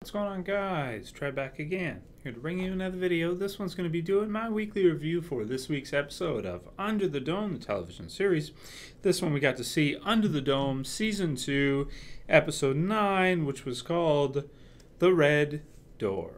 What's going on, guys? Trev back again, here to bring you another video. This one's going to be doing my weekly review for this week's episode of Under the Dome, the television series. This one we got to see Under the Dome, Season 2, Episode 9, which was called The Red Door.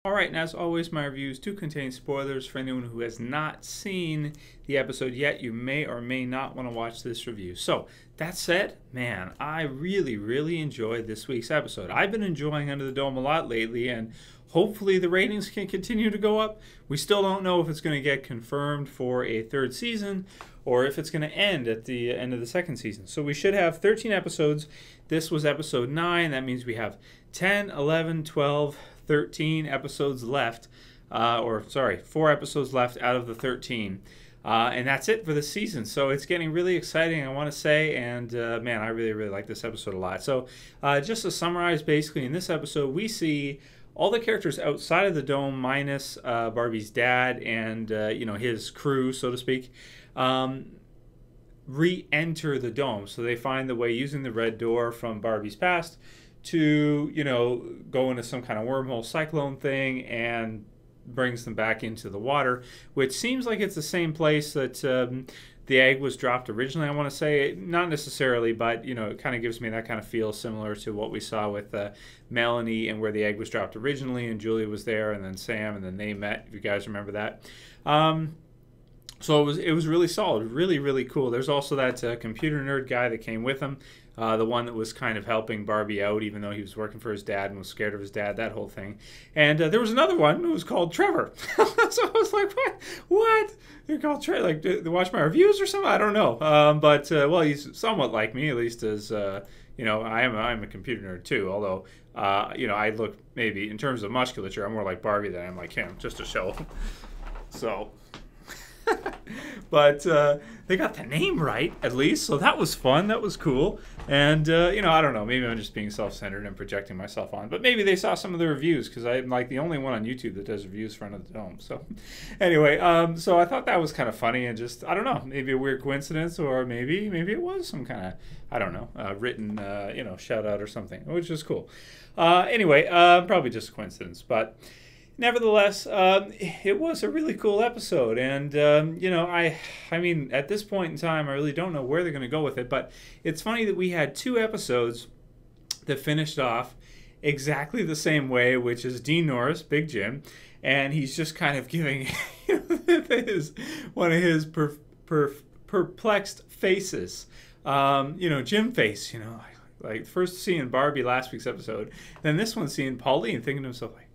Alright, and as always, my reviews do contain spoilers. For anyone who has not seen the episode yet, you may or may not want to watch this review. So, that said, man, I really enjoyed this week's episode. I've been enjoying Under the Dome a lot lately, and hopefully the ratings can continue to go up. We still don't know if it's going to get confirmed for a third season, or if it's going to end at the end of the second season. So we should have 13 episodes. This was episode 9. That means we have 10, 11, 12... 13 episodes left, 4 episodes left out of the 13. And that's it for the season. So it's getting really exciting, I want to say, and man, I really like this episode a lot. So just to summarize, basically, in this episode, we see all the characters outside of the dome, minus Barbie's dad and his crew, so to speak, re-enter the dome. So they find the way using the red door from Barbie's past to, go into some kind of wormhole cyclone thing and brings them back into the water, which seems like it's the same place that the egg was dropped originally, I want to say. Not necessarily, but, it kind of gives me that kind of feel similar to what we saw with Melanie and where the egg was dropped originally, and Julia was there, and then Sam, and then they met, if you guys remember that. So it was really solid, really cool. There's also that computer nerd guy that came with him, the one that was kind of helping Barbie out, even though he was working for his dad and was scared of his dad, that whole thing. And there was another one who was called Trevor. So I was like, what? You're called Trevor? Like, they watch my reviews or something? I don't know. Well, he's somewhat like me, at least as, I'm a computer nerd too, although, I look, maybe, in terms of musculature, I'm more like Barbie than I'm like him, just to show. So... But they got the name right, at least, so that was fun. That was cool. And, I don't know. Maybe I'm just being self-centered and projecting myself on. But maybe they saw some of the reviews, because I'm like the only one on YouTube that does reviews for Under the Dome. So, anyway, so I thought that was kind of funny and just, I don't know, maybe a weird coincidence, or maybe it was some kind of, I don't know, written, shout-out or something, which is cool. Anyway, probably just a coincidence, but... Nevertheless, it was a really cool episode, and I mean, at this point in time, I really don't know where they're going to go with it. But it's funny that we had 2 episodes that finished off exactly the same way, which is Dean Norris, Big Jim, and he's just kind of giving one of his perplexed faces, Jim face, like first seeing Barbie last week's episode, then this one seeing Pauline, thinking to himself like,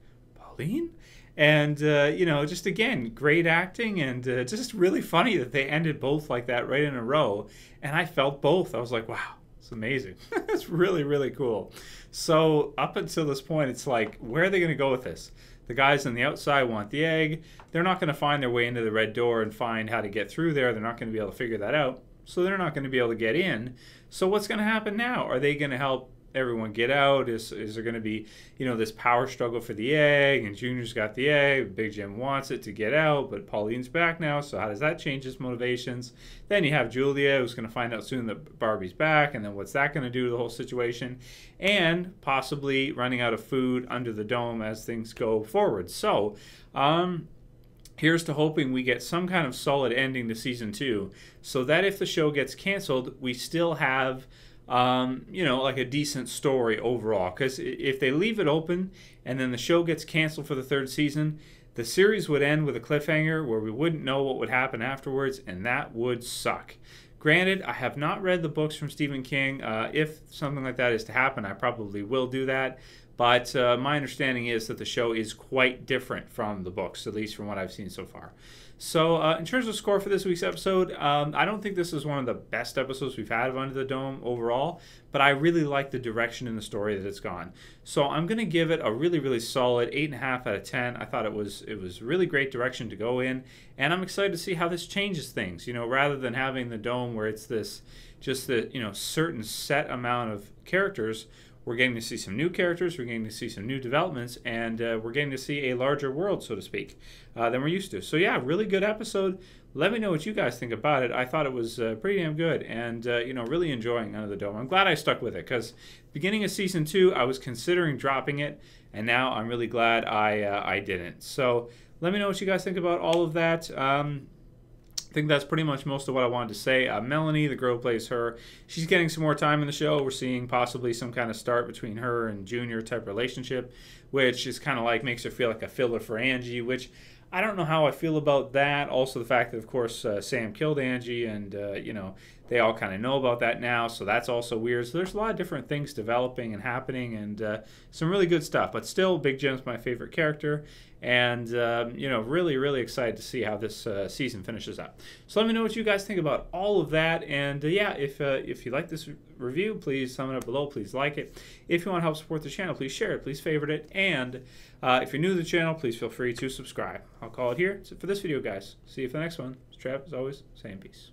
and just again, great acting, and just really funny that they ended both like that right in a row. And I felt both. I was like, wow, it's amazing. It's really cool. So up until this point, it's like, where are they going to go with this? The guys on the outside want the egg. They're not going to find their way into the red door and find how to get through there. They're not going to be able to figure that out. So they're not going to be able to get in. So what's going to happen now? Are they going to help everyone get out? Is there going to be, this power struggle for the egg, and Junior's got the egg, Big Jim wants it to get out, but Pauline's back now, so how does that change his motivations? Then you have Julia, who's going to find out soon that Barbie's back, and then what's that going to do to the whole situation? And possibly running out of food under the dome as things go forward. So, here's to hoping we get some kind of solid ending to Season 2, so that if the show gets canceled, we still have... like a decent story overall. Because if they leave it open and then the show gets canceled for the 3rd season, the series would end with a cliffhanger where we wouldn't know what would happen afterwards, and that would suck. Granted, I have not read the books from Stephen King. If something like that is to happen, I probably will do that. But my understanding is that the show is quite different from the books, at least from what I've seen so far. So in terms of score for this week's episode, I don't think this is one of the best episodes we've had of Under the Dome overall, but I really like the direction in the story that it's gone. So I'm going to give it a really solid 8.5 out of 10. I thought it was really great direction to go in, and I'm excited to see how this changes things. Rather than having the dome where it's this just the certain set amount of characters, we're getting to see some new characters, we're getting to see some new developments, and we're getting to see a larger world, so to speak, than we're used to. So yeah, really good episode. Let me know what you guys think about it. I thought it was pretty damn good, and really enjoying Under the Dome. I'm glad I stuck with it, because beginning of season 2, I was considering dropping it, and now I'm really glad I didn't. So let me know what you guys think about all of that. I think that's pretty much most of what I wanted to say. Melanie, the girl who plays her, she's getting some more time in the show. We're seeing possibly some kind of start between her and Junior type relationship, which is kind of like makes her feel like a filler for Angie, which I don't know how I feel about that. Also, the fact that, of course, Sam killed Angie, and, they all kind of know about that now, so that's also weird. So there's a lot of different things developing and happening, and some really good stuff. But still, Big Jim's my favorite character, and, really, really excited to see how this season finishes up. So let me know what you guys think about all of that, and, if you like this review, please comment up below. Please like it. If you want to help support the channel, please share it. Please favorite it, and if you're new to the channel, please feel free to subscribe. I'll call it here. That's it for this video, guys. See you for the next one. It's Trev, as always, saying peace.